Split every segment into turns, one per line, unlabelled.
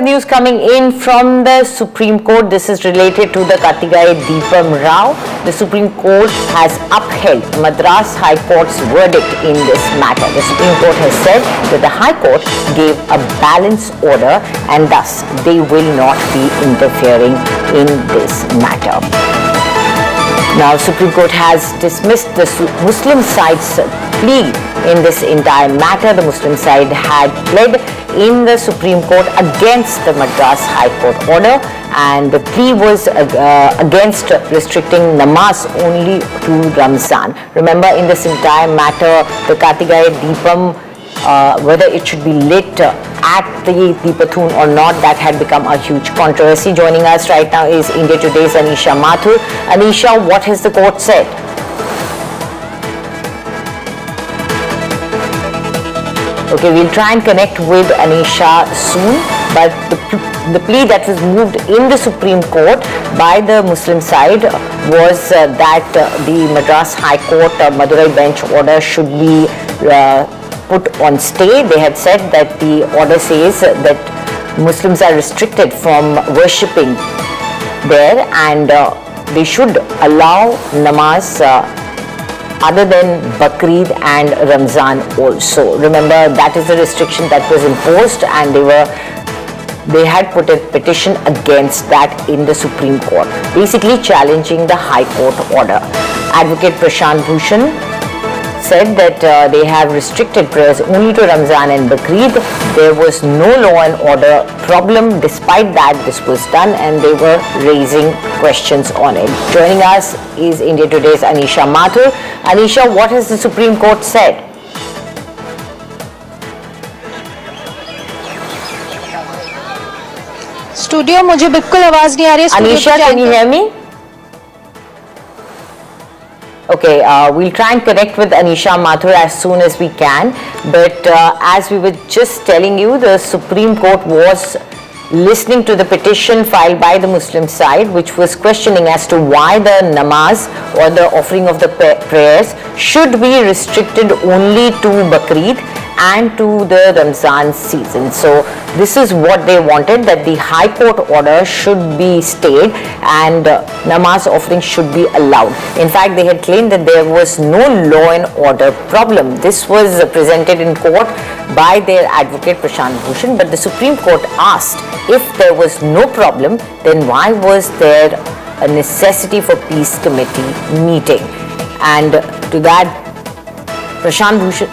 have news coming in from the Supreme Court. This is related to the Kartigai Deepam Rao. The Supreme Court has upheld Madras High Court's verdict in this matter. The Supreme Court has said that the High Court gave a balance order and thus they will not be interfering in this matter. Now, Supreme Court has dismissed the Muslim side's plea in this entire matter. The Muslim side had pled in the Supreme Court against the Madras High Court order, and the plea was against restricting namaz only to Ramzan. Remember, in this entire matter, the Kartigai Deepam, whether it should be lit at the Deepathun or not, that had become a huge controversy. Joining us right now is India Today's Anisha Mathur. Anisha, what has the court said? Okay, we'll try and connect with Anisha soon, but the plea that was moved in the Supreme Court by the Muslim side was that the Madras High Court Madurai bench order should be put on stay. They had said that the order says that Muslims are restricted from worshipping there, and they should allow namaz other than Bakrid and Ramzan also. Remember, that is the restriction that was imposed, and they had put a petition against that in the Supreme Court, basically challenging the High Court order. Advocate Prashant Bhushan said that they have restricted prayers only to Ramzan and Bakrid. There was no law and order problem. Despite that, this was done, and they were raising questions on it. Joining us is India Today's Anisha Mathur. Anisha, what has the Supreme Court said?
Studio मुझे बिल्कुल आवाज नहीं आ रही है.
Anisha, can you hear me? Okay, we'll try and connect with Anisha Mathur as soon as we can. But as we were just telling you, the Supreme Court was listening to the petition filed by the Muslim side, which was questioning as to why the namaz or the offering of the prayers should be restricted only to Bakrid and to the Ramzan season. So this is what they wanted, that the High Court order should be stayed and namaz offering should be allowed. In fact, they had claimed that there was no law and order problem. This was presented in court by their advocate Prashant Bhushan, but the Supreme Court asked, if there was no problem, then why was there a necessity for peace committee meeting? And to that, Prashant Bhushan,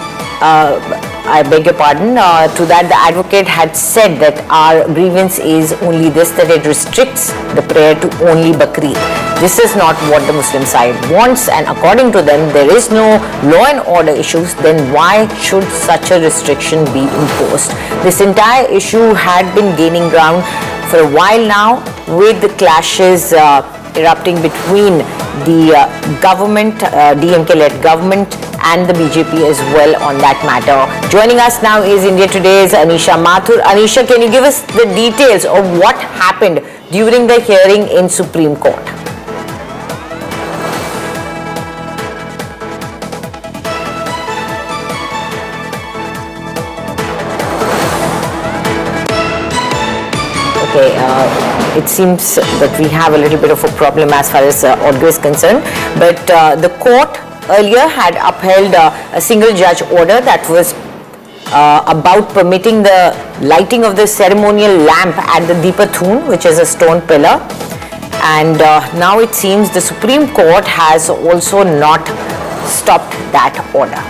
I beg your pardon, to that the advocate had said that our grievance is only this, that it restricts the prayer to only Bakrid. This is not what the Muslim side wants, and according to them, there is no law and order issues. Then why should such a restriction be imposed? This entire issue had been gaining ground for a while now, with the clashes erupting between the government, DMK-led government, and the BJP as well on that matter. Joining us now is India Today's Anisha Mathur. Anisha, can you give us the details of what happened during the hearing in Supreme Court? Okay, it seems that we have a little bit of a problem as far as audio is concerned, but the court earlier had upheld a single judge order that was about permitting the lighting of the ceremonial lamp at the Deepathun, which is a stone pillar, and now it seems the Supreme Court has also not stopped that order.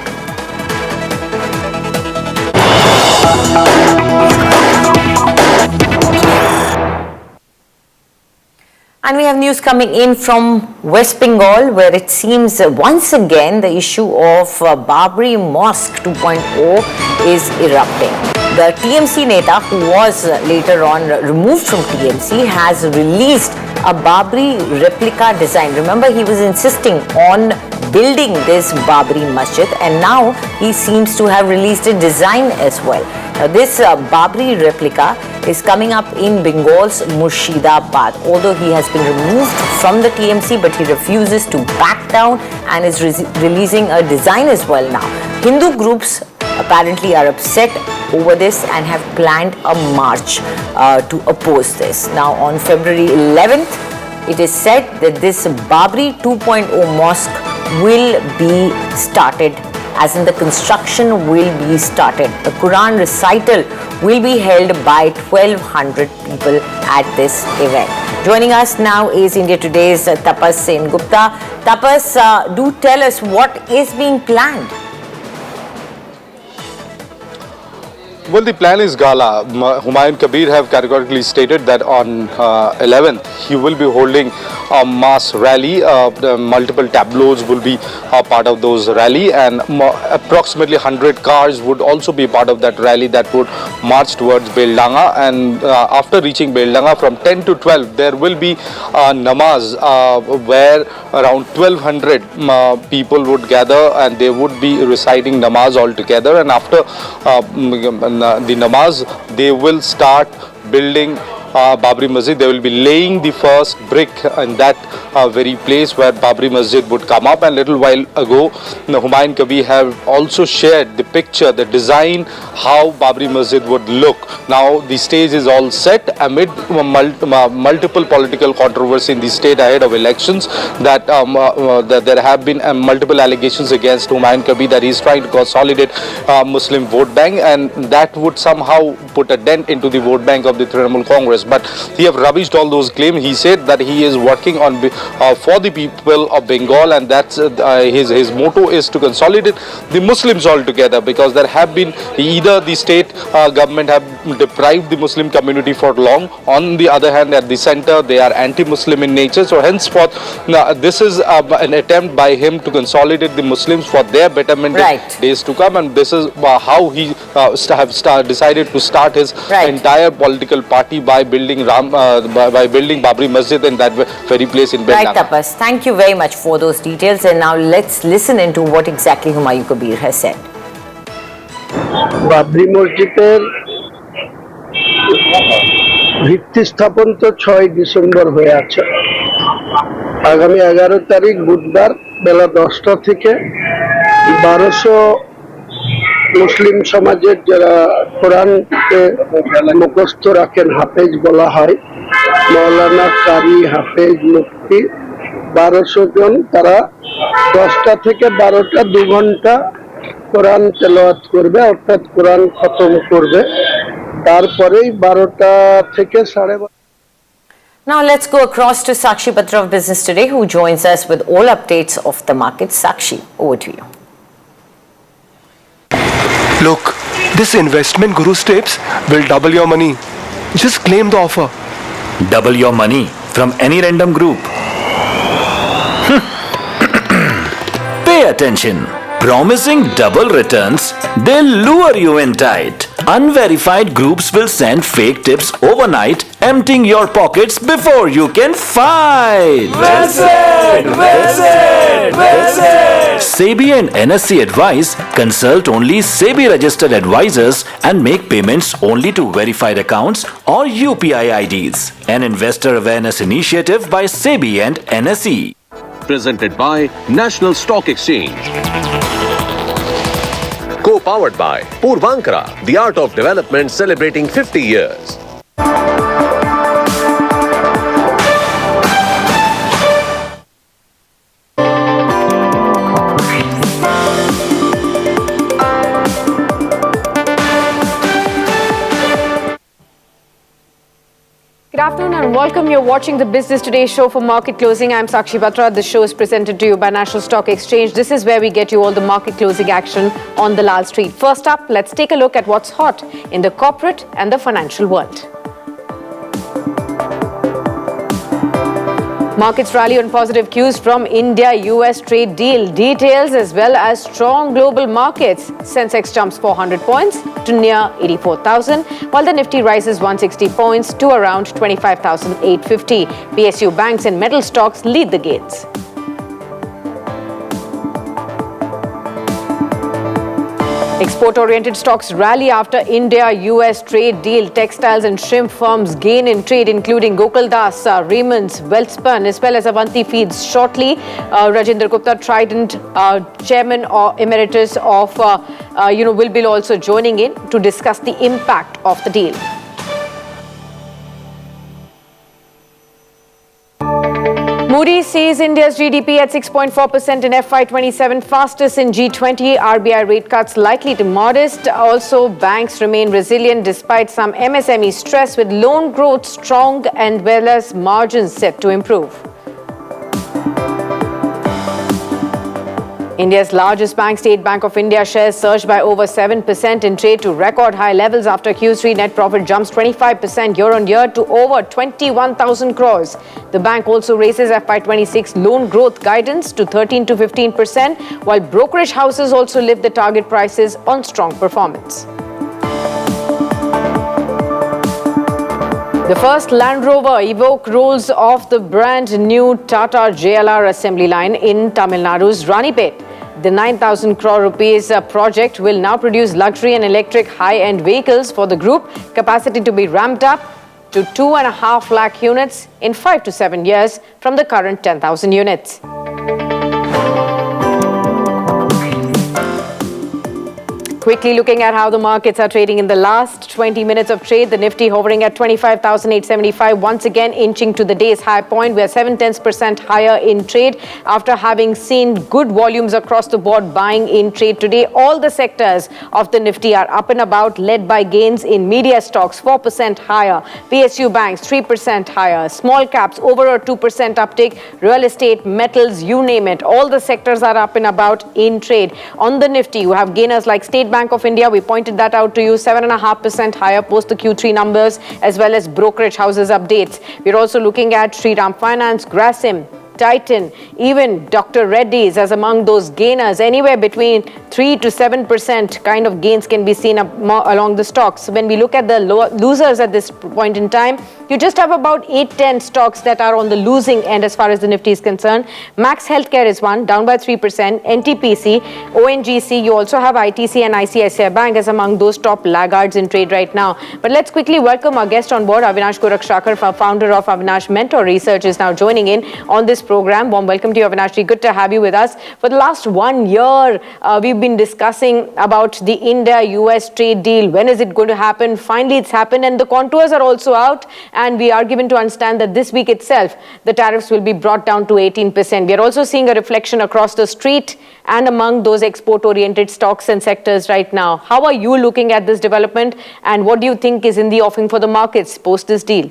And we have news coming in from West Bengal, where it seems once again the issue of Babri Mosque 2.0 is erupting. The TMC Neta, who was later on removed from TMC, has released a Babri replica design. Remember, he was insisting on building this Babri Masjid, and now he seems to have released a design as well. Now, this Babri replica is coming up in Bengal's Murshidabad. Although he has been removed from the TMC, but he refuses to back down and is releasing a design as well now. Hindu groups apparently are upset over this and have planned a march to oppose this. Now, on February 11th, it is said that this Babri 2.0 mosque will be started, as in the construction will be started. The Quran recital will be held by 1,200 people at this event. Joining us now is India Today's Tapas Sen Gupta. Tapas, do tell us what is being planned.
Well, the plan is gala. Humayun Kabir have categorically stated that on 11th he will be holding a mass rally. Multiple tableaus will be part of those rally, and approximately 100 cars would also be part of that rally that would march towards Beldanga. And after reaching Beldanga, from 10 to 12 there will be namaz where around 1,200 people would gather, and they would be reciting namaz all together. And after the namaz, they will start building Babri Masjid. They will be laying the first brick in that very place where Babri Masjid would come up. And little while ago, Humayun Kabir have also shared the picture, the design, how Babri Masjid would look. Now the stage is all set amid multiple political controversy in the state ahead of elections, that there have been multiple allegations against Humayun Kabir that he is trying to consolidate Muslim vote bank, and that would somehow put a dent into the vote bank of the Trinamool Congress. But he have rubbished all those claims. He said that he is working on for the people of Bengal, and that's his motto is to consolidate the Muslims all together, because there have been either the state government have deprived the Muslim community for long. On the other hand, at the center they are anti-Muslim in nature. So henceforth, this is an attempt by him to consolidate the Muslims for their betterment in days to come, and this is how he decided to start his entire political party by building Babri Masjid in that very place in Beldanga.
Right, Tapas. Thank you very much for those details. And now let's listen into what exactly Humayun Kabir has said.
Babri মসজিদের ভিত্তি স্থাপন তো 6 December হয়ে আছে। আগামী 11 তারিখ বুধবার বেলা 10টা থেকে 1200 মুসলিম সমাজের যারা কোরআনকে মুখস্থ রাখেন, হাফেজ বলা হয়, মৌলানা, কারি, হাফেজ, মুফতি, 1200 জন, তারা 10টা থেকে 12টা 2 ঘন্টা কোরআন তেলাওয়াত করবে, অর্থাৎ কোরআন খতম করবে। তারপরেই 12টা থেকে 12:30।
Now let's go across to Sakshi Batra of Business Today, who joins us with all updates of the market. Sakshi, over to you.
Look, this investment guru tips will double your money. Just claim the offer.
Double your money from any random group. Pay attention. Promising double returns, they'll lure you in tight. Unverified groups will send fake tips overnight, emptying your pockets before you can fight. Well said, well said, well said. SEBI and NSE advise, consult only SEBI registered advisors and make payments only to verified accounts or UPI IDs. An investor awareness initiative by SEBI and NSE.
Presented by National Stock Exchange. Co-powered by Purvankara, the art of development celebrating 50 years.
Good afternoon and welcome. You're watching the Business Today show for market closing. I'm Sakshi Batra. The show is presented to you by National Stock Exchange. This is where we get you all the market closing action on the Lal Street. First up, let's take a look at what's hot in the corporate and the financial world. Markets rally on positive cues from India-US trade deal details as well as strong global markets. Sensex jumps 400 points to near 84,000, while the Nifty rises 160 points to around 25,850. PSU banks and metal stocks lead the gains. Export-oriented stocks rally after India-US trade deal. Textiles and shrimp firms gain in trade, including Gokaldas, Raymond's, Welspun, as well as Avanti Feeds. Shortly, Rajendra Gupta, Trident Chairman or Emeritus of will be also joining in to discuss the impact of the deal. Moody's sees India's GDP at 6.4% in FY27, fastest in G20. RBI rate cuts likely to modest. Also, banks remain resilient despite some MSME stress, with loan growth strong and well as margins set to improve. India's largest bank, State Bank of India, shares surged by over 7% in trade to record high levels after Q3 net profit jumps 25% year-on-year to over 21,000 crores. The bank also raises FY26 loan growth guidance to 13 to 15%, while brokerage houses also lift the target prices on strong performance. The first Land Rover Evoque rolls off the brand new Tata JLR assembly line in Tamil Nadu's Ranipet. The 9,000 crore rupees project will now produce luxury and electric high-end vehicles for the group, capacity to be ramped up to 2.5 lakh units in 5 to 7 years from the current 10,000 units. Quickly looking at how the markets are trading in the last 20 minutes of trade. The Nifty hovering at 25,875, once again inching to the day's high point. We are 0.7% higher in trade after having seen good volumes across the board buying in trade today. All the sectors of the Nifty are up and about, led by gains in media stocks, 4% higher. PSU Banks, 3% higher. Small caps, over a 2% uptick. Real estate, metals, you name it. All the sectors are up and about in trade. On the Nifty, you have gainers like State Bank of India. We pointed that out to you, 7.5% higher post the Q3 numbers, as well as brokerage houses updates. We're also looking at Shriram Finance, Grasim, Titan, even Dr. Reddy's as among those gainers. Anywhere between 3 to 7% kind of gains can be seen along the stocks. When we look at the losers at this point in time, you just have about 8-10 stocks that are on the losing end as far as the Nifty is concerned. Max Healthcare is one, down by 3%. NTPC, ONGC, you also have ITC and ICICI Bank as among those top laggards in trade right now. But let's quickly welcome our guest on board. Avinash Gorakshakar, founder of Avinash Mentor Research, is now joining in on this program. Warm welcome to you, Avinash. Good to have you with us. For the last 1 year, we've been discussing about the India-US trade deal. When is it going to happen? Finally, it's happened, and the contours are also out. And we are given to understand that this week itself, the tariffs will be brought down to 18%. We are also seeing a reflection across the street and among those export-oriented stocks and sectors right now. How are you looking at this development, and what do you think is in the offing for the markets post this deal?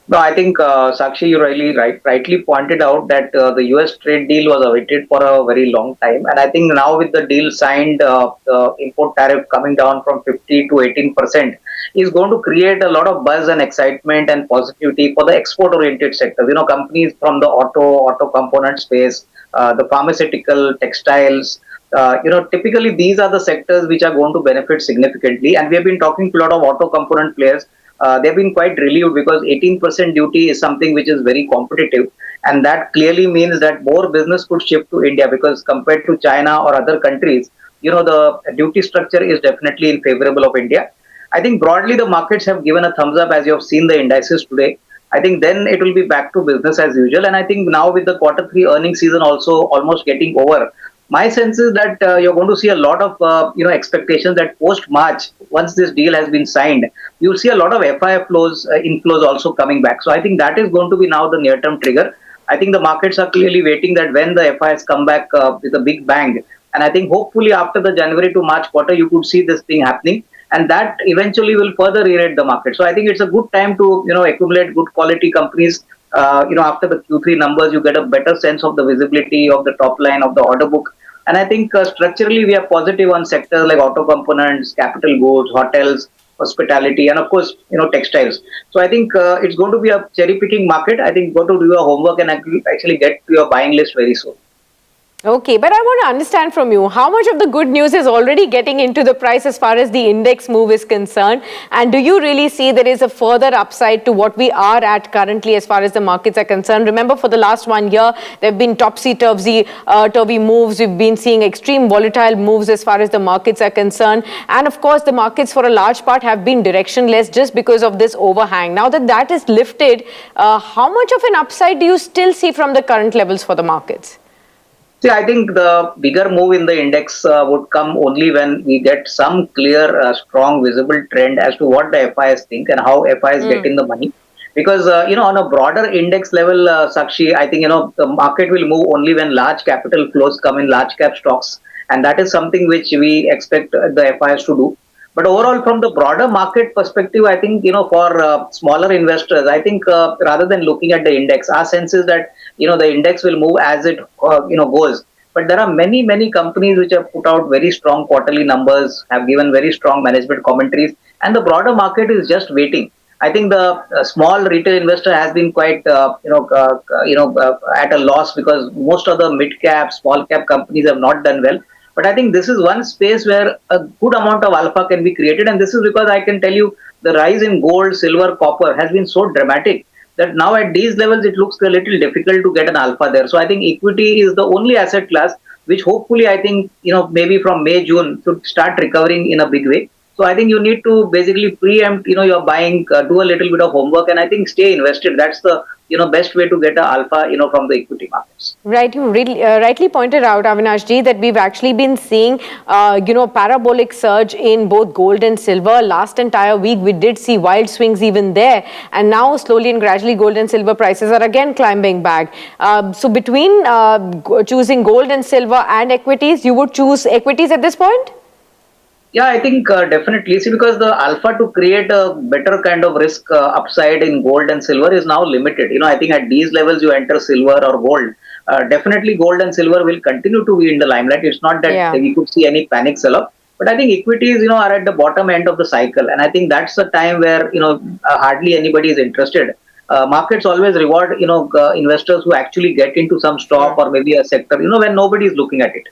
No, I think, Sakshi, you rightly pointed out that the US trade deal was awaited for a very long time. And I think now with the deal signed, the import tariff coming down from 50 to 18% is going to create a lot of buzz and excitement and positivity for the export-oriented sectors. You know, companies from the auto component space, the pharmaceutical, textiles, typically these are the sectors which are going to benefit significantly. And we have been talking to a lot of auto component players. They've been quite relieved because 18% duty is something which is very competitive, and that clearly means that more business could shift to India, because compared to China or other countries, the duty structure is definitely in favorable of India. I think broadly the markets have given a thumbs up, as you have seen the indices today. I think then it will be back to business as usual, and I think now with the Q3 earnings season also almost getting over, my sense is that you're going to see a lot of expectations that post-March, once this deal has been signed, you'll see a lot of FII flows, inflows also coming back. So I think that is going to be now the near-term trigger. I think the markets are clearly waiting that when the FIIs come back with a big bang, and I think hopefully after the January to March quarter, you could see this thing happening, and that eventually will further re-rate the market. So I think it's a good time to accumulate good quality companies. After the Q3 numbers, you get a better sense of the visibility of the top line of the order book. And I think structurally we are positive on sectors like auto components, capital goods, hotels, hospitality, and of course, textiles. So I think it's going to be a cherry picking market. I think go to do your homework and actually get to your buying list very soon.
Okay, but I want to understand from you, how much of the good news is already getting into the price as far as the index move is concerned? And do you really see there is a further upside to what we are at currently as far as the markets are concerned? Remember, for the last 1 year, there have been topsy-turvy moves. We've been seeing extreme volatile moves as far as the markets are concerned. And of course, the markets for a large part have been directionless just because of this overhang. Now that that is lifted, how much of an upside do you still see from the current levels for the markets?
See, I think the bigger move in the index would come only when we get some clear, strong, visible trend as to what the FIs think and how FIs get in the money. Because, on a broader index level, Sakshi, I think, the market will move only when large capital flows come in large cap stocks. And that is something which we expect the FIs to do. But overall, from the broader market perspective, I think, for smaller investors, I think rather than looking at the index, our sense is that, the index will move as it, goes. But there are many, many companies which have put out very strong quarterly numbers, have given very strong management commentaries, and the broader market is just waiting. I think the small retail investor has been quite, at a loss because most of the mid cap, small cap companies have not done well. But I think this is one space where a good amount of alpha can be created. And this is because I can tell you the rise in gold, silver, copper has been so dramatic that now at these levels, it looks a little difficult to get an alpha there. So I think equity is the only asset class which hopefully I think, maybe from May, June should start recovering in a big way. So I think you need to basically preempt, your buying, do a little bit of homework, and I think stay invested. That's the, best way to get a alpha, from the equity markets.
Right, you really rightly pointed out, Avinash ji, that we've actually been seeing, parabolic surge in both gold and silver. Last entire week, we did see wild swings even there. And now, slowly and gradually, gold and silver prices are again climbing back. So between choosing gold and silver and equities, you would choose equities at this point?
Yeah, I think definitely. See, because the alpha to create a better kind of risk upside in gold and silver is now limited. I think at these levels you enter silver or gold. Definitely gold and silver will continue to be in the limelight. It's not that we could see any panic sell-off. But I think equities, are at the bottom end of the cycle. And I think that's the time where, hardly anybody is interested. Markets always reward, investors who actually get into some stock or maybe a sector, when nobody is looking at it.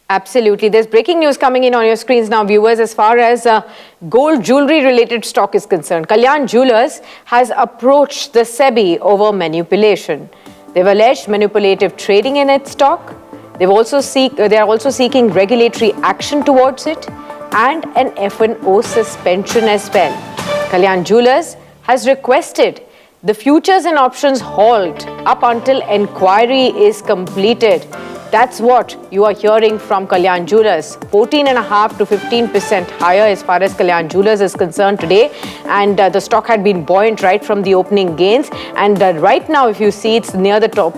Absolutely. There's breaking news coming in on your screens now, viewers, as far as gold jewelry related stock is concerned. Kalyan Jewellers has approached the SEBI over manipulation. They've alleged manipulative trading in its stock. They are also seeking regulatory action towards it and an F&O suspension as well. Kalyan Jewellers has requested the futures and options halt up until inquiry is completed. That's what you are hearing from Kalyan Jewellers. 14.5% to 15% higher as far as Kalyan Jewellers is concerned today. And the stock had been buoyant right from the opening gains. And right now, if you see, it's near the top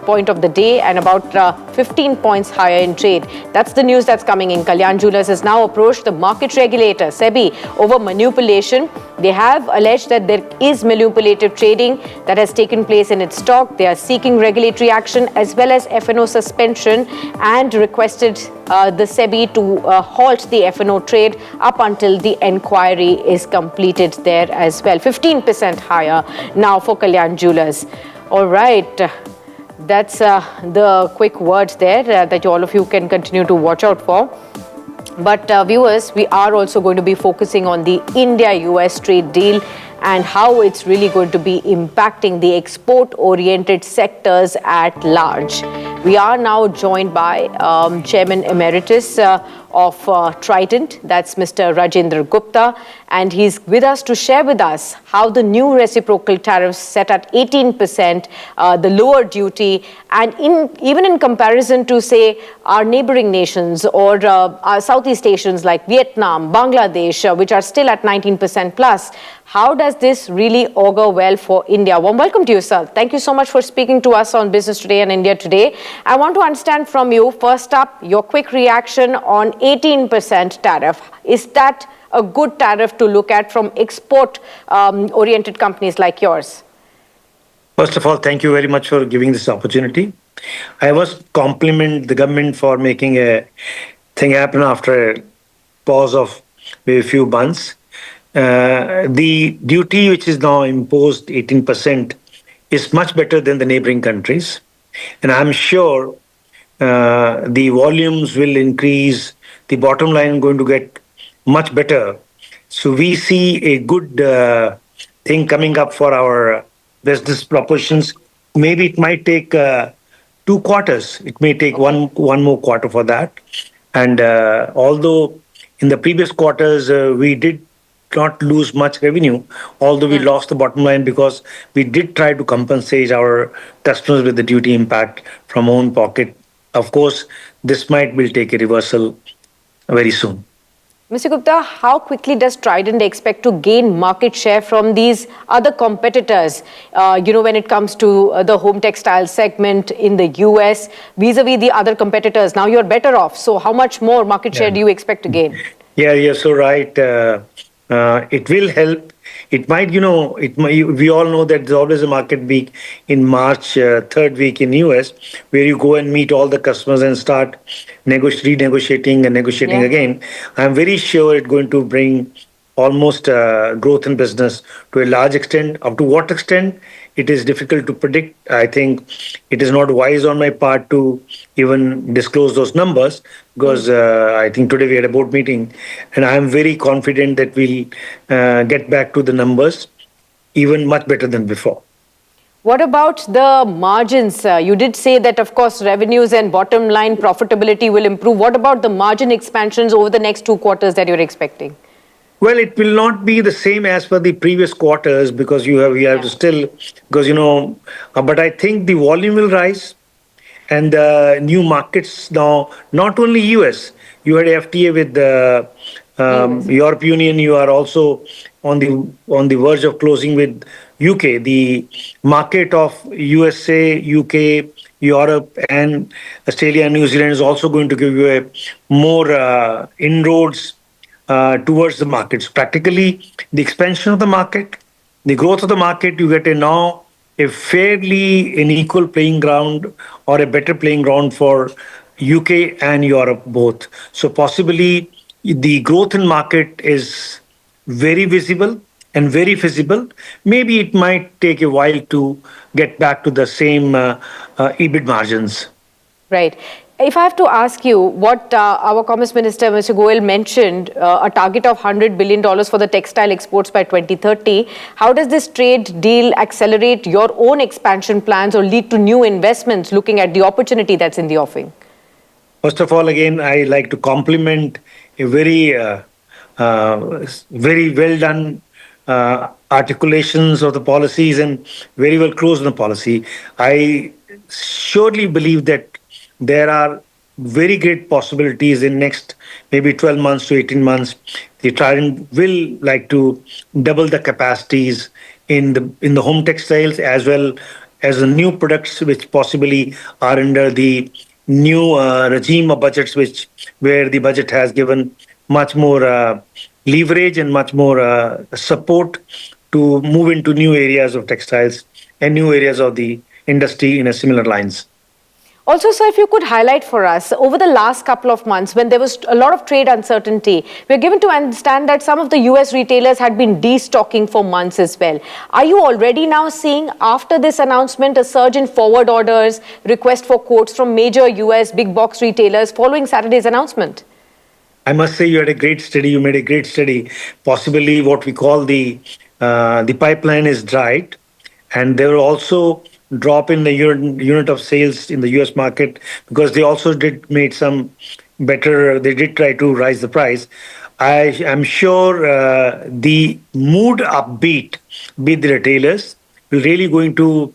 point of the day and about 15 points higher in trade. That's the news that's coming in. Kalyan Jewellers has now approached the market regulator, SEBI, over manipulation. They have alleged that there is manipulative trading that has taken place in its stock. They are seeking regulatory action as well as F&O suspension and requested the SEBI to halt the F&O trade up until the inquiry is completed there as well. 15% higher now for Kalyan Jewellers. All right. That's the quick words there that all of you can continue to watch out for. But viewers, we are also going to be focusing on the India-US trade deal and how it's really going to be impacting the export-oriented sectors at large. We are now joined by Chairman Emeritus of Trident, that's Mr. Rajendra Gupta, and he's with us to share with us how the new reciprocal tariffs set at 18%, the lower duty, and even in comparison to, say, our neighboring nations or our Southeast Asians like Vietnam, Bangladesh, which are still at 19% plus, how does this really augur well for India? Warm welcome to you, sir. Thank you so much for speaking to us on Business Today and India Today. I want to understand from you, first up, your quick reaction on 18% tariff. Is that a good tariff to look at from export-oriented companies like yours?
First of all, thank you very much for giving this opportunity. I must compliment the government for making a thing happen after a pause of maybe a few months. The duty which is now imposed, 18%, is much better than the neighboring countries. And I'm sure the volumes will increase, the bottom line going to get much better. So we see a good thing coming up for our business propositions. Maybe it might take 2 quarters. It may take one more quarter for that. And although in the previous quarters we did not lose much revenue, although we lost the bottom line because we did try to compensate our customers with the duty impact from own pocket. Of course, this might will take a reversal very soon.
Mr. Gupta, how quickly does Trident expect to gain market share from these other competitors, when it comes to the home textile segment in the US, vis-a-vis the other competitors? Now you're better off. So how much more market share do you expect to gain?
Yeah, you're so right. It will help. It might, we all know that there's always a market week in March, third week in US, where you go and meet all the customers and start renegotiating and negotiating again. I'm very sure it's going to bring almost growth in business to a large extent. Up to what extent, it is difficult to predict. I think it is not wise on my part to even disclose those numbers because I think today we had a board meeting and I'm very confident that we'll get back to the numbers even much better than before.
What about the margins? You did say that, of course, revenues and bottom line profitability will improve. What about the margin expansions over the next 2 quarters that you're expecting?
Well, it will not be the same as for the previous quarters because we have to still, because, but I think the volume will rise and new markets now, not only US, you had FTA with the European Union, you are also on the verge of closing with UK. The market of USA, UK, Europe and Australia and New Zealand is also going to give you a more inroads towards the markets. Practically, the expansion of the market, the growth of the market, you get now a fairly an equal playing ground or a better playing ground for UK and Europe both. So possibly the growth in market is very visible and very feasible. Maybe it might take a while to get back to the same EBIT margins.
Right. If I have to ask you what our Commerce Minister, Mr. Goyal, mentioned, a target of $100 billion for the textile exports by 2030, how does this trade deal accelerate your own expansion plans or lead to new investments looking at the opportunity that's in the offing?
First of all, again, I like to compliment a very, very well done articulations of the policies and very well closed on the policy. I surely believe that there are very great possibilities in next maybe 12 months to 18 months. The Trident will like to double the capacities in the home textiles as well as the new products which possibly are under the new regime of budgets where the budget has given much more leverage and much more support to move into new areas of textiles and new areas of the industry in a similar lines.
Also, sir, if you could highlight for us, over the last couple of months, when there was a lot of trade uncertainty, we're given to understand that some of the US retailers had been destocking for months as well. Are you already now seeing, after this announcement, a surge in forward orders, request for quotes from major US big box retailers following Saturday's announcement?
I must say you had a great study. You made a great study. Possibly what we call the pipeline is dried. And there were also drop in the unit of sales in the US market because they also did made some better, they did try to rise the price. I am sure the mood upbeat with the retailers will really going to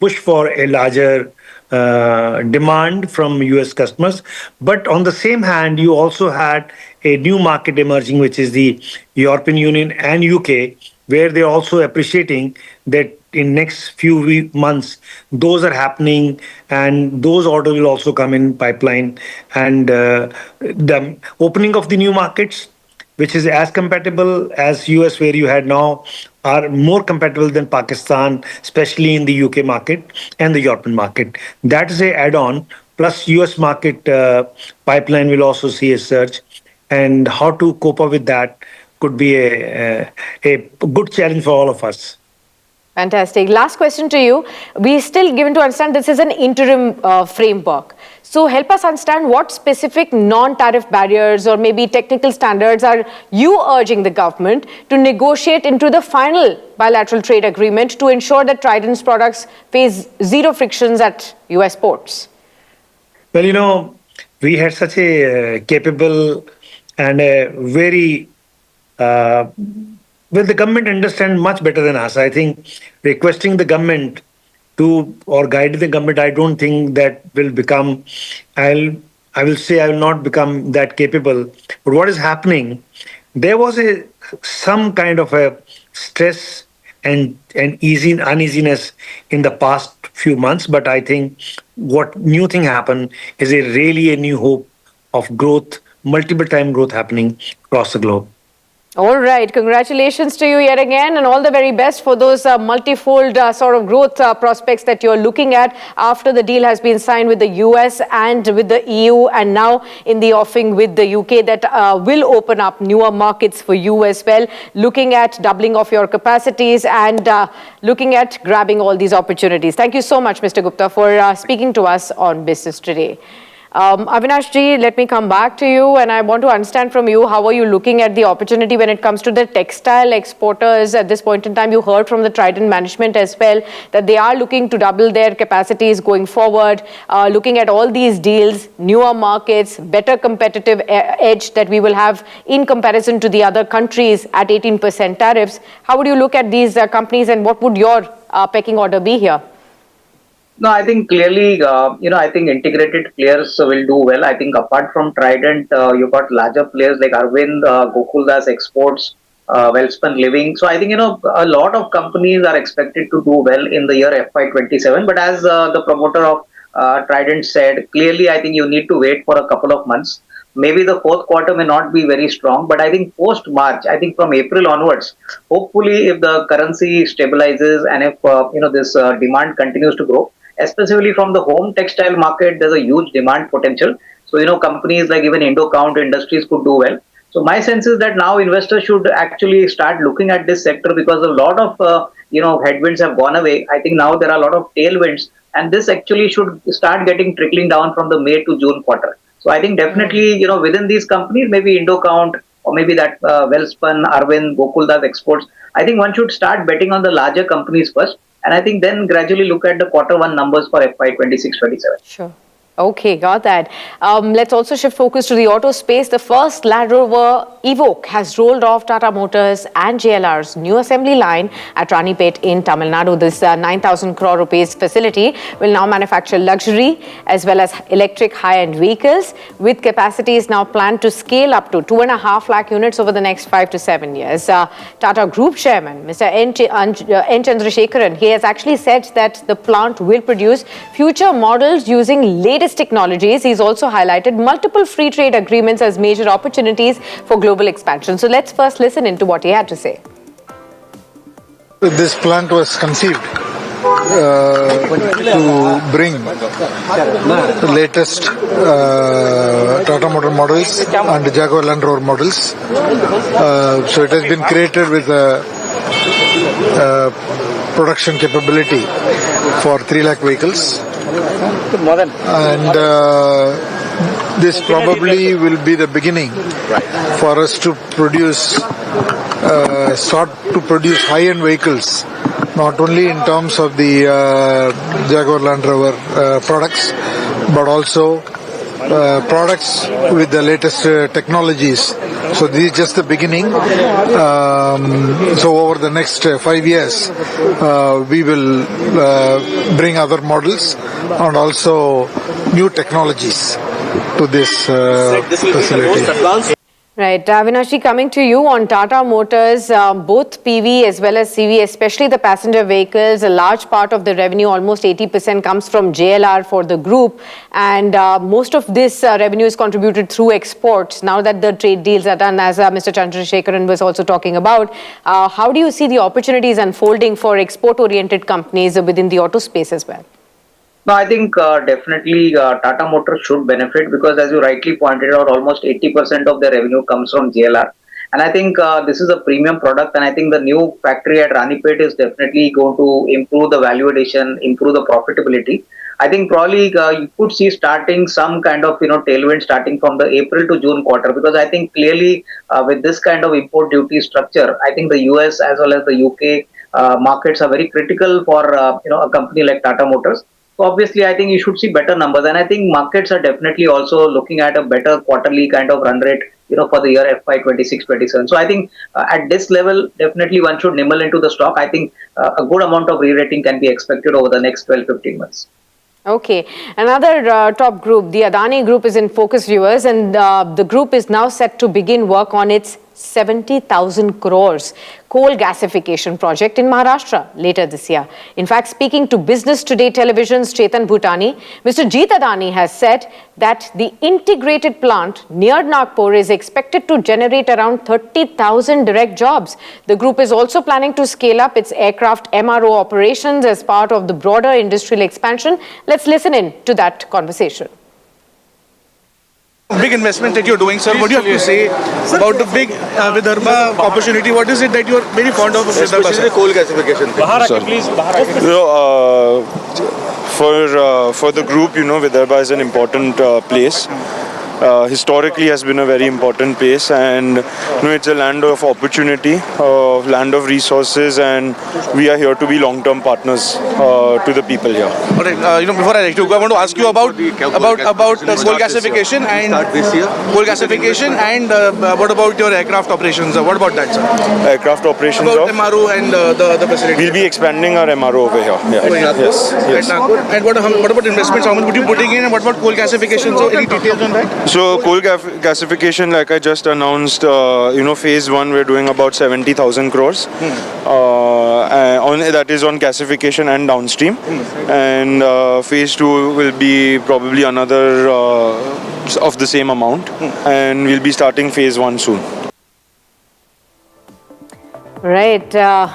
push for a larger demand from US customers. But on the same hand, you also had a new market emerging, which is the European Union and UK, where they're also appreciating that in next few months, those are happening and those orders will also come in pipeline. And the opening of the new markets, which is as compatible as US, where you had now, are more compatible than Pakistan, especially in the UK market and the European market. That is a add-on. Plus US market pipeline will also see a surge. And how to cope up with that could be a good challenge for all of us.
Fantastic. Last question to you. We still given to understand this is an interim framework. So help us understand what specific non-tariff barriers or maybe technical standards are you urging the government to negotiate into the final bilateral trade agreement to ensure that Trident's products face zero frictions at US ports?
Well, we had such a capable and a very the government understand much better than us. I think requesting the government or guiding the government, I don't think that will become, I will say I will not become that capable. But what is happening, there was some kind of a stress and uneasiness in the past few months, but I think what new thing happened is really a new hope of growth, multiple time growth happening across the globe.
All right. Congratulations to you yet again, and all the very best for those multifold sort of growth prospects that you're looking at after the deal has been signed with the US and with the EU, and now in the offing with the UK that will open up newer markets for you as well, looking at doubling of your capacities and looking at grabbing all these opportunities. Thank you so much, Mr. Gupta, for speaking to us on Business Today. Avinash ji, let me come back to you, and I want to understand from you, how are you looking at the opportunity when it comes to the textile exporters at this point in time? You heard from the Trident management as well that they are looking to double their capacities going forward, looking at all these deals, newer markets, better competitive edge that we will have in comparison to the other countries at 18% tariffs. How would you look at these companies, and what would your pecking order be here?
No, I think clearly, I think integrated players will do well. I think apart from Trident, you've got larger players like Arvind, Gokuldas Exports, Wellspun Living. So I think, a lot of companies are expected to do well in the year FY27. But as the promoter of Trident said, clearly, I think you need to wait for a couple of months. Maybe the fourth quarter may not be very strong, but I think post-March, I think from April onwards, hopefully if the currency stabilizes and if, this demand continues to grow, especially from the home textile market, there's a huge demand potential. So, companies like even Indocount Industries could do well. So my sense is that now investors should actually start looking at this sector because a lot of, headwinds have gone away. I think now there are a lot of tailwinds, and this actually should start getting trickling down from the May to June quarter. So I think definitely, within these companies, maybe Indocount or maybe that Wellspun, Arvind, Gokuldas Exports, I think one should start betting on the larger companies first. And I think then gradually look at the quarter one numbers for FY26-27.
Sure. Okay, got that. Let's also shift focus to the auto space. The first Land Rover Evoque has rolled off Tata Motors and JLR's new assembly line at Ranipet in Tamil Nadu. This 9,000 crore rupees facility will now manufacture luxury as well as electric high-end vehicles, with capacities now planned to scale up to 2.5 lakh units over the next 5 to 7 years. Tata Group Chairman, Mr. N. Chandrasekaran, he has actually said that the plant will produce future models using latest technologies. He's also highlighted multiple free trade agreements as major opportunities for global expansion. So let's first listen into what he had to say.
This plant was conceived to bring the latest Tata Motor models and Jaguar Land Rover models. So it has been created with a production capability for 3 lakh vehicles. And this probably will be the beginning for us to start to produce high-end vehicles, not only in terms of the Jaguar Land Rover products, but also products with the latest technologies. So this is just the beginning. So over the next 5 years, we will bring other models and also new technologies to this facility.
Right. Avinash, coming to you on Tata Motors, both PV as well as CV, especially the passenger vehicles, a large part of the revenue, almost 80%, comes from JLR for the group. And most of this revenue is contributed through exports. Now that the trade deals are done, as Mr. Chandrasekaran was also talking about, how do you see the opportunities unfolding for export-oriented companies within the auto space as well?
No, I think definitely Tata Motors should benefit because, as you rightly pointed out, almost 80% of their revenue comes from JLR. And I think this is a premium product, and I think the new factory at Ranipet is definitely going to improve the value addition, improve the profitability. I think probably you could see starting some kind of tailwind starting from the April to June quarter, because I think clearly with this kind of import duty structure, I think the US as well as the UK markets are very critical for a company like Tata Motors. So obviously, I think you should see better numbers, and I think markets are definitely also looking at a better quarterly kind of run rate, for the year FY 26-27. So I think at this level, definitely one should nimble into the stock. I think a good amount of re-rating can be expected over the next 12-15 months.
Okay. Another top group, the Adani Group, is in focus, viewers, and the group is now set to begin work on its 70,000 crores coal gasification project in Maharashtra later this year. In fact, speaking to Business Today Television's Chetan Bhutani, Mr. Jeet Adani has said that the integrated plant near Nagpur is expected to generate around 30,000 direct jobs. The group is also planning to scale up its aircraft MRO operations as part of the broader industrial expansion. Let's listen in to that conversation.
Big investment that you're doing, sir. What do you have to say about the big Vidarbha opportunity? What is it that you're very fond of Vidarbha?
Especially the coal gasification thing. For the group, Vidarbha is an important place. Historically has been a very important place, and it's a land of opportunity, land of resources, and we are here to be long-term partners to the people here.
All right, before I let you go, I want to ask you about coal gasification and what about your aircraft operations? What about that, sir?
Aircraft operations
about MRO and the facility.
We'll be expanding our MRO over here. Yeah. Yes.
And what about investments? How much would you be putting in, and what about coal gasification? So any details on that?
So coal gasification, like I just announced, phase 1 we're doing about 70,000 crores. That is on gasification and downstream. And phase 2 will be probably another of the same amount. And we'll be starting phase 1 soon.
Right.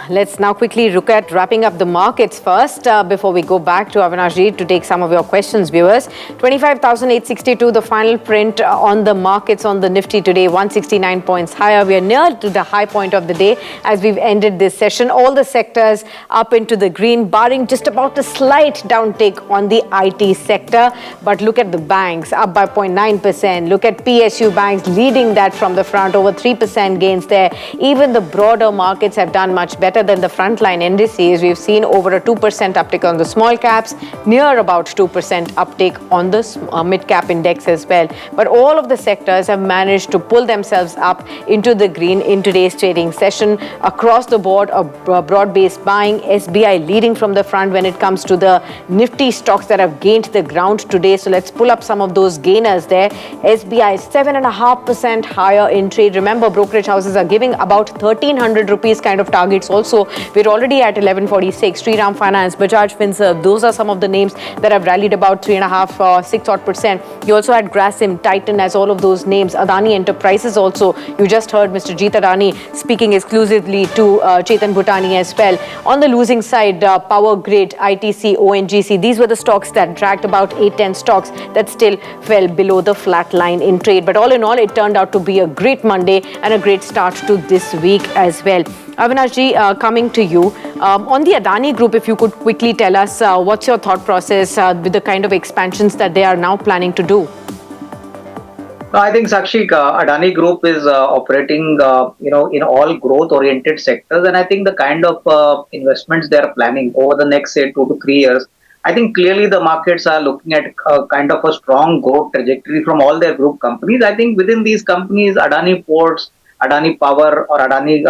Let's now quickly look at wrapping up the markets first before we go back to Avinash ji to take some of your questions, viewers. 25,862, the final print on the markets on the Nifty today, 169 points higher. We are near to the high point of the day as we've ended this session. All the sectors up into the green, barring just about a slight downtake on the IT sector. But look at the banks, up by 0.9%. Look at PSU Banks leading that from the front, over 3% gains there. Even the broader markets have done much better than the frontline indices. We've seen over a 2% uptick on the small caps, near about 2% uptick on the mid-cap index as well. But all of the sectors have managed to pull themselves up into the green in today's trading session. Across the board, a broad-based buying, SBI leading from the front when it comes to the Nifty stocks that have gained the ground today. So let's pull up some of those gainers there. SBI 7.5% higher in trade. Remember, brokerage houses are giving about 1,300 rupees kind of targets also. We're already at 1146. Shriram Finance, Bajaj Finserv, those are some of the names that have rallied about 3.5%, 6%. You also had Grasim, Titan as all of those names. Adani Enterprises also. You just heard Mr. Jeet Adani speaking exclusively to Chetan Bhutani as well. On the losing side, Power Grid, ITC, ONGC, these were the stocks that dragged about 8-10 stocks that still fell below the flat line in trade. But all in all, it turned out to be a great Monday and a great start to this week as well. Avinash ji, coming to you. On the Adani Group, if you could quickly tell us what's your thought process with the kind of expansions that they are now planning to do?
No, I think Sakshi, Adani Group is operating, in all growth-oriented sectors, and I think the kind of investments they are planning over the next, say, 2 to 3 years, I think clearly the markets are looking at kind of a strong growth trajectory from all their group companies. I think within these companies, Adani Ports, Adani Power, or Adani,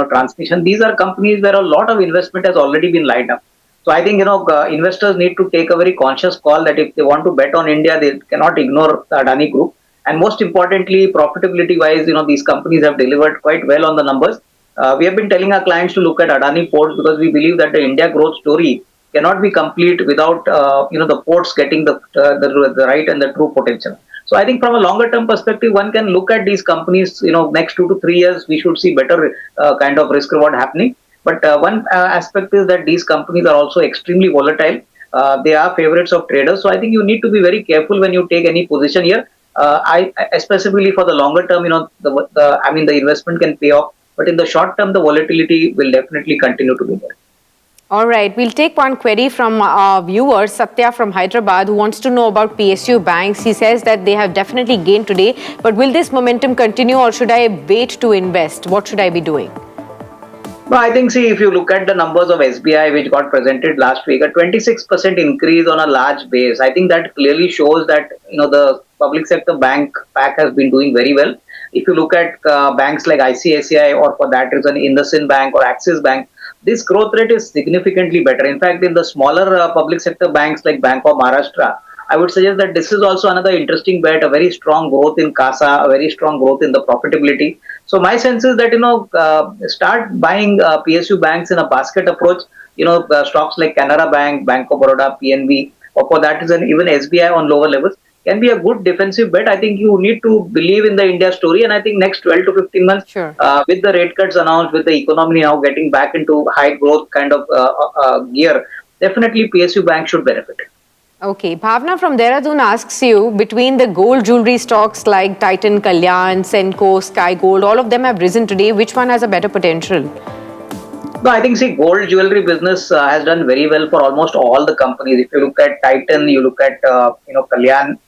Transmission, these are companies where a lot of investment has already been lined up. So I think, investors need to take a very conscious call that if they want to bet on India, they cannot ignore the Adani Group. And most importantly, profitability-wise, these companies have delivered quite well on the numbers. We have been telling our clients to look at Adani Ports because we believe that the India growth story cannot be complete without, the ports getting the right and the true potential. So I think from a longer term perspective, one can look at these companies, next 2 to 3 years, we should see better kind of risk reward happening. But one aspect is that these companies are also extremely volatile. They are favorites of traders. So I think you need to be very careful when you take any position here. Especially for the longer term, the investment can pay off, but in the short term, the volatility will definitely continue to be there.
All right, we'll take one query from our viewer, Satya from Hyderabad, who wants to know about PSU banks. He says that they have definitely gained today, but will this momentum continue or should I wait to invest? What should I be doing?
No, I think, see, if you look at the numbers of SBI, which got presented last week, a 26% increase on a large base, I think that clearly shows that, the public sector bank pack has been doing very well. If you look at banks like ICICI or for that reason, IndusInd Bank or Axis Bank, this growth rate is significantly better. In fact, in the smaller public sector banks like Bank of Maharashtra, I would suggest that this is also another interesting bet, a very strong growth in CASA, a very strong growth in the profitability. So my sense is that, start buying PSU banks in a basket approach, stocks like Canara Bank, Bank of Baroda, PNB, or for that reason, even SBI on lower levels can be a good defensive bet. I think you need to believe in the India story, and I think next 12 to 15 months,
sure.
With the rate cuts announced, with the economy now getting back into high growth kind of gear, definitely PSU Bank should benefit.
Okay, Bhavna from Dehradun asks you, between the gold jewelry stocks like Titan, Kalyan, Senco, Sky Gold, all of them have risen today. Which one has a better potential?
No, I think, see, gold jewelry business has done very well for almost all the companies. If you look at Titan, you look at, Kalyan,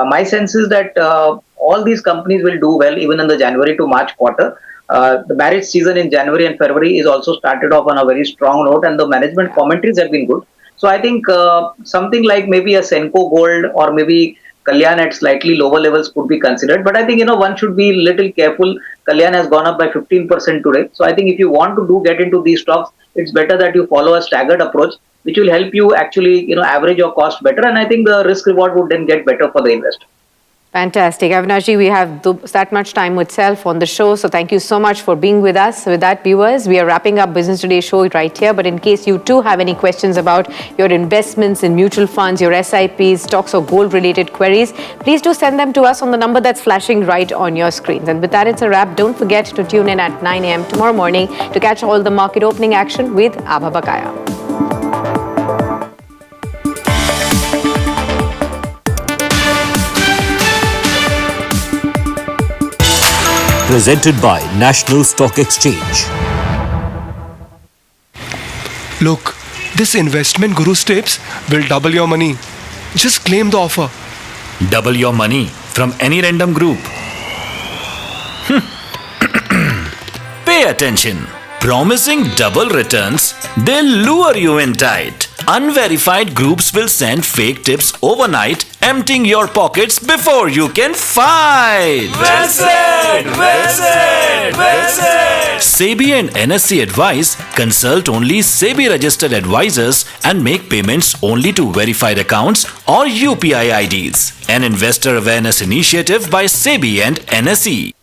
my sense is that all these companies will do well even in the January to March quarter. The marriage season in January and February is also started off on a very strong note, and the management commentaries have been good. So I think something like maybe a Senco Gold or maybe Kalyan at slightly lower levels could be considered. But I think, one should be a little careful. Kalyan has gone up by 15% today. So I think if you want to get into these stocks, it's better that you follow a staggered approach, which will help you actually, average your cost better. And I think the risk reward would then get better for the investor.
Fantastic. Avinashji, we have that much time itself on the show. So thank you so much for being with us. With that, viewers, we are wrapping up Business Today show right here. But in case you too have any questions about your investments in mutual funds, your SIPs, stocks or gold related queries, please do send them to us on the number that's flashing right on your screens. And with that, it's a wrap. Don't forget to tune in at 9 a.m. tomorrow morning to catch all the market opening action with Abha Bakaya.
Presented by National Stock Exchange.
Look, this investment guru tips will double your money. Just claim the offer.
Double your money from any random group. Pay attention. Promising double returns, they'll lure you in tight. Unverified groups will send fake tips overnight, emptying your pockets before you can fight.
Well said! Well said! Well said!
SEBI and NSE advise consult only SEBI registered advisors and make payments only to verified accounts or UPI IDs. An investor awareness initiative by SEBI and NSE.